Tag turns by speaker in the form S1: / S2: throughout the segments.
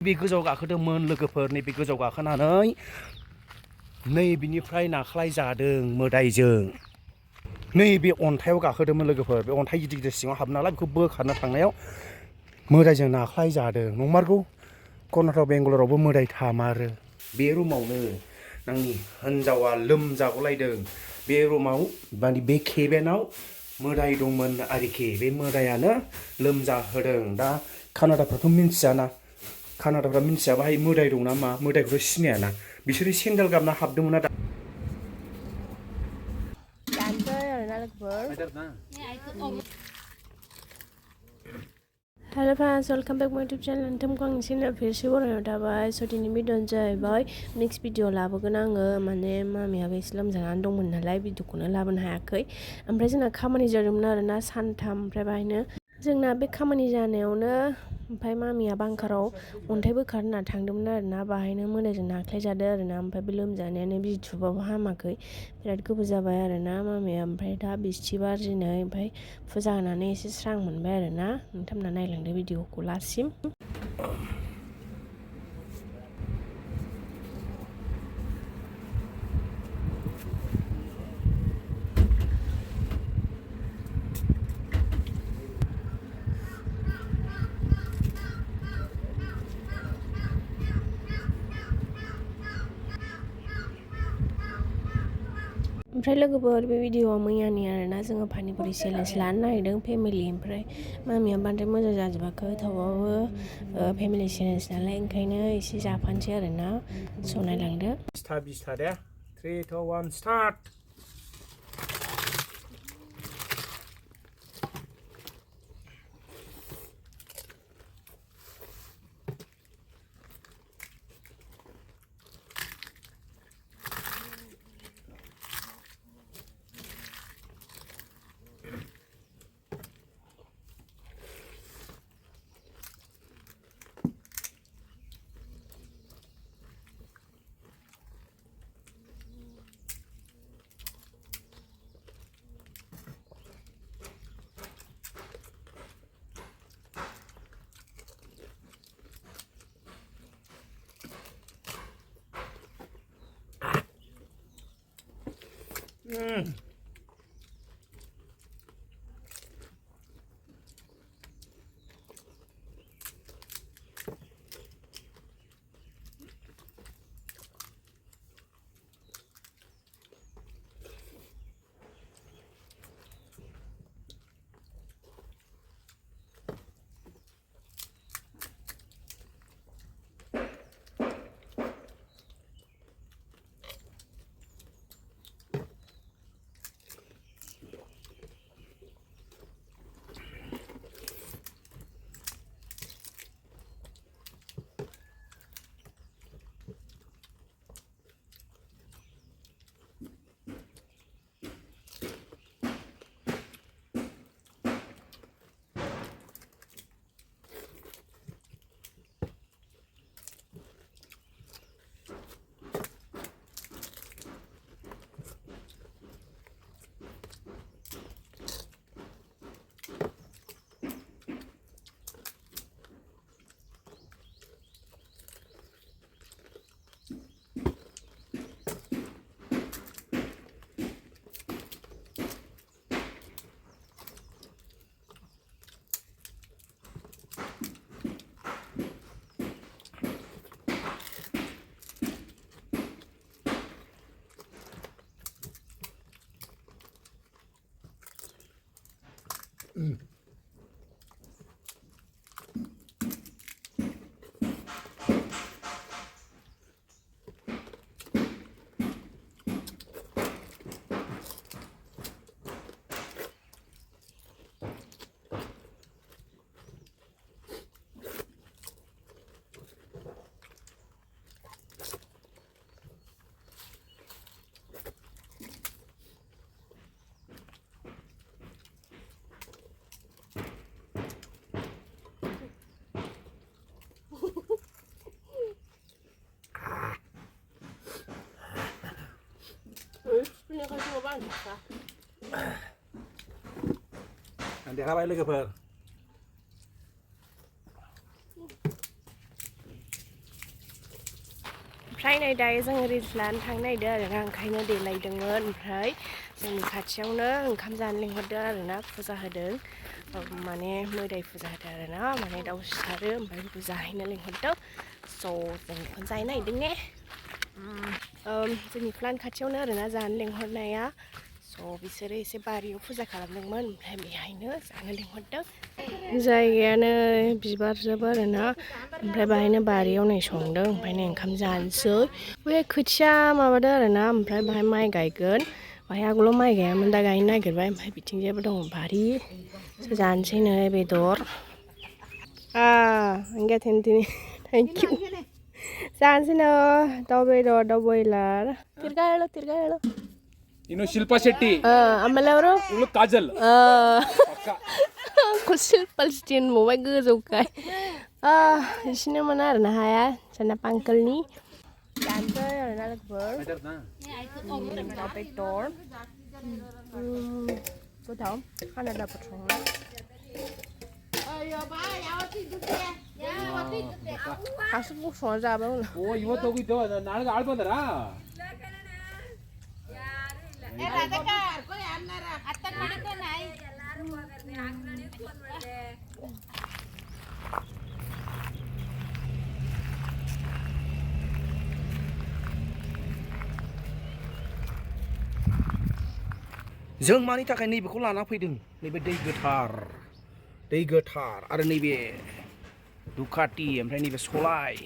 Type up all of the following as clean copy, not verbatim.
S1: बे गोजौआव गाखोदोंमोन लोगोफोर नैबे गोजौआव गाखोनानै नैबेनिफ्राय नाख्लाय जादों मोदायजों नैबे अन्थायाव गाखोदोंमोन लोगोफोर बे अन्थाइ गिदिर गिदिर सिङाव हाबना नालाय बेखौ बोखारनो थांनायाव मोदायजों नाख्लाय जादों नंमारगौ कर्नाटक बेंगालरावबो मोदाय थामारो बे रुमावनो आंनि हिनजावा लोमजागुलायदों बे रुमाव माने बे केबिनाव मोदाय दंमोन आरोखि बे मोदायानो लोमजाहोदों दा कानाडाफ्राथ' मिन्थियाना कानाडाफ्रा मिन्थिया बाहाय मोदाय दं ना मा मोदायखौथ' सिनायाना बिसोरो सेन्देल गाबना हाबदोंमोन ना
S2: Hello friends, welcome back my YouTube channel. नोंथांखौ आं एसे फिर से बरायनाय थाबाय स' दिनै भिडिअ'आनो जाहैबाय नेक्स्ट भिडिअ लाबोगोन आङो माने मामियाबो एसे लोमजानानै दंमोन नालाय भिडिअ'खौनो लाबोनो हायाखै ओमफ्राय जोंना खामानि जादोंमोन आरोना सानथाम ओमफ्राय बाहायनो जोंना बे खामानि जानायावनो ओमफ्राय मामिया बांकाराव अन्थाइ बोखार होना थांदोंमोन आरोना बाहायनो मोदायजों नाख्लाय जादों आरोना ओमफ्राय बे लोमजानायानो बिजि थुबाबो हामाखै बिराद गोबाव जाबाय आरोना मामिया ओमफ्राय दा बिस्थिबार दिनै ओमफ्राय फुजा होनानै एसे स्रां मोनबाय आरोना नोंथांमोना नायलांदो भिडिअ'खौ लासिम ओमफ्राय लोगोफोर बे भिडिअ'आ मैयानि आरोना जोङो पानिपुरि चेलेन्ज लानो नागिरदों फेमिलि ओमफ्राय मामिया बांद्राय मोजां जाजोबाखै थेवबाबो फेमिलि चेलेन्ज नालाय ओंखायनो एसे जाफानोसै आरोना स' नायलांदो
S1: 20 दे 3 2 1 स्टार्ट देरहाबाय लोगोफोर
S2: ओमफ्राय नै दायो जोङो रिल्स लानो थांनो नागिरदों आरोना ओंखायनो देलायदोंमोन ओमफ्राय जोंनि खाथियावनो ओंखाम जानो लिंहरदों आरोना फुजा होदों माने मोदाय फुजा होदों आरोना माने दाउ सिथारो ओमफ्राय बेखौ जाहैनो लिंहरदों स' जों बेखौनो जाहैनो नागिरदों ने जोंनि प्लान खाथियावनो आरोना जानो लिंहरनाया स' बिसोरो एसे बारियाव फुजा खालामदोंमोन ओमफ्राय बेहायनो जानो लिंहरदों जायगायानो बिबारजोब आरोना ओमफ्राय बाहायनो बारियाव नै संदों ओमफ्राय नै ओंखाम जानोसै बे खोथिया माबादों आरोना ओमफ्राय बाहाय माइ गायगोन बाहाय आगोलाव माइ गायामोन दा गायनो नागिरबाय ओमफ्राय बिथिंजायबो दङ बारि जानोसै नै बेदर थेंक इउ जानोसै नै दाउ बेदर दाउ बयलार तिरगा हेलो
S3: ಇನ್ನು ಶಿಲ್ಪಾ ಶೆಟ್ಟಿ
S2: ಆಮೇಲೆ ಅವರು
S3: ಇವಳು ಕಾಜಲ್
S2: आंखौ सिल्पालस्टिन नुबाय गोजौखाय बिसिनोमोन आरोना हाया जोंना पांकोलनि जानोसै आरोना लोगोफोर दाउ बेदर गोथाव कानाडाफोर संनाय 가슴 संना जाबाय
S3: ಓ ಇವತ್ತು ಹೋಗಿದ್ದು ನಾಳೆಗೆ ಆಳ್ ಬಂದರಾ
S1: जों मानि थाखाय नैबेखौ लाना फैदों नैबे दै गोथार आरो नैबे दुखाति ओमफ्राय नैबे सलाय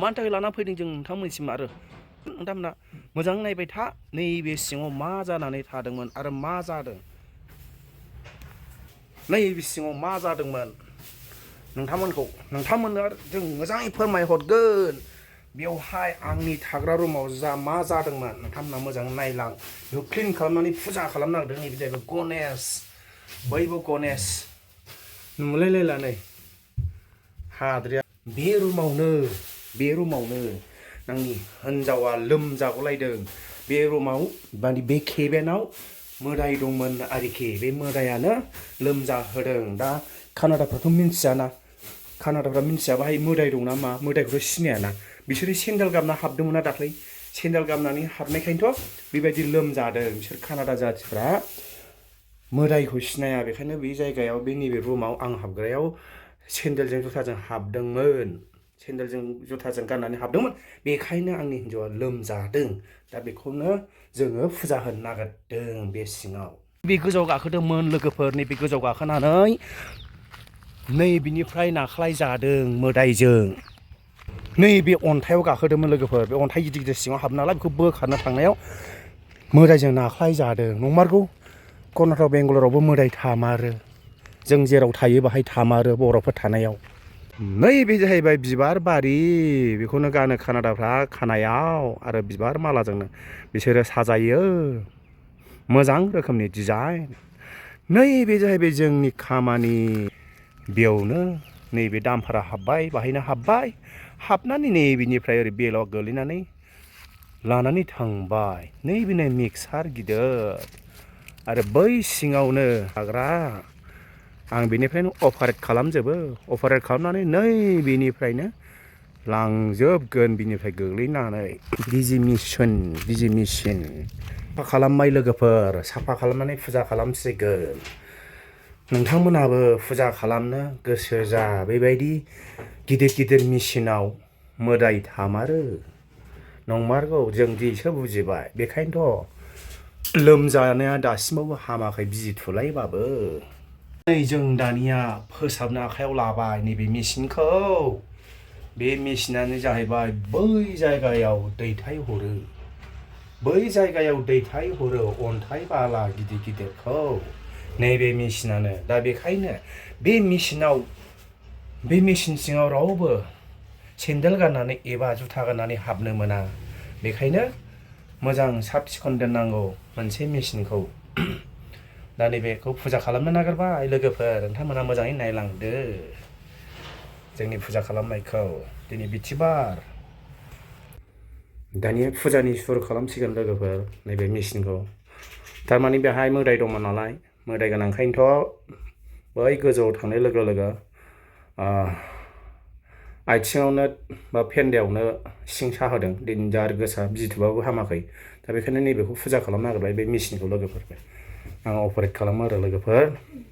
S1: मानि थाखाय लाना फैदों जों नोंथांमोननिसिम आरो नोंथांमोना मोजां नायबाय था नैबे सिङाव मा जानानै थादोंमोन आरो मा जादों नैबे सिङाव मा जादोंमोन नोंथांमोननो जों मोजाङै फोरमायहरगोन बेवहाय आंनि थाग्रा रुमाव मा जादोंमोन नोंथांमोना मोजां नायलां बेखौ क्लिन खालामनानै फुजा खालामनो नागिरदों नैबे जाहैबाय गणेश बैबो गणेश नुलायलायला नै हाद्रिया बे रुमावनो आंनि हिन्जावा लोमजागुलायदों बे रुमाव माने बे केबिनाव मोदाय दंमोन आरोखि बे मोदायानो लोमजाहोदों दा कानाडाफ्राथ' मिन्थिया बाहाय मोदाय दं ना मा मोदायखौथ' सिनायाना बिसोरो सेन्देल गानना हाबदोंमोन ना दाख्लै सेन्देल गाननानै हाबनायखायनोथ' बेबायदि लोमजादों बिसोर कानाडा जाथिफ्रा मोदायखौ सिनाया बेखायनो बे जायगायाव बे नैबे रुमाव आं हाबग्रायाव सेन्देलजों जुथाजों हाबदोंमोन सेन्देलजों जुथाजों गाननानै हाबदोंमोन बेखायनो आंनि हिन्जावा लोमजादों दा बेखौनो जोङो फुजा होनो नागिरदों बे सिङाव बे गोजौआव गाखोदोंमोन लोगोफोर नैबे गोजौआव गाखोनानै नैबेनिफ्राय नाख्लाय जादों मोदायजों नैबे अन्थायाव गाखोदोंमोन लोगोफोर बे अन्थाइ गिदिर सिङाव हाबो नालाय बेखौ बोखारनो थांनायाव मोदायजों नाख्लाय जादों नंमारगौ कर्नाटक बेंगालरावबो मोदाय थामारो जों जेराव थायो बाहाय थामारो बर'फोर थानायाव नैबे जाहैबाय बिबार बारि बेखौनो गानो कानाडाफ्रा खानायाव आरो बिबार मालाजोंनो बिसोरो साजायो मोजां रोखोमनि डिजाइन नैबे जाहैबाय जोंनि खामानि बेयावनो नैबे दामफोरा हाबबाय बाहायनो हाबनानै नैबेनिफ्राय ओरै बेलाव गोलैनानै लानानै थांबाय नैबेनो मिक्सार गिदिर आरो बै सिङावनो थाग्रा आं बेनिफ्रायनो अपारेट खालामनानै नैबेनिफ्रायनो लांजोबगोन बिनिफ्राय गोग्लैनानै बिजि मेसिन साफा खालामबाय लोगोफोर साफा खालामनानै फुजा खालामसिगोन नोंथांमोनाबो फुजा खालामनो गोसो जा बेबायदि गिदिर मेसिनाव मोदाय थामारो नंमारगौ जों दिसो बुजिबाय बेखायनोथ' लोमजानाया दासिमावबो हामाखै बिजि थुलायबाबो नै जों दानिया फोसाबनो आखायाव लाबाय नैबे मेसिनखौ बे मेसिनानो जाहैबाय बै जायगायाव दैथायहरो अन्थाइ बाला गिदिरखौ नैबे मेसिनानो दा बेखायनो बे मेसिन सिङाव रावबो सेन्देल गाननानै एबा जुथा गाननानै हाबनो मोना बेखायनो मोजां साब सिखोन दोननांगौ मोनसे मेसिनखौ दा नैबेखौ फुजा खालामनो नागिरबाय लोगोफोर नोंथांमोना मोजाङै नायलांदो जोंनि फुजा खालामनायखौ दिनै बिथिबार दानिया फुजानि सुरु खालामसिगोन लोगोफोर नैबे मेसिनखौ थारमाने बेहाय मोदाय दंमोन नालाय मोदाय गोनांखायनोथ' बै गोजौआव थांनाय लोगो आथिङावनो बा फेन्दायावनो सिंसा होदों डेन्जार गोसा बिथुबाबो हामाखै दा बेखायनो नैबेखौ फुजा खालामनो नागिरबाय बे मेसिनखौ लोगोफोर आं अपारेट खालामो आरो लोगोफोर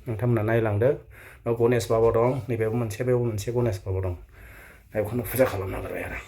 S1: नोंथांमोना नायलांदो गणेश बाबा दं नैबेयाव मोनसे बेयाव मोनसे गणेश बाबा दं दा बेखौनो फुजा खालामनो नागिरबाय आरो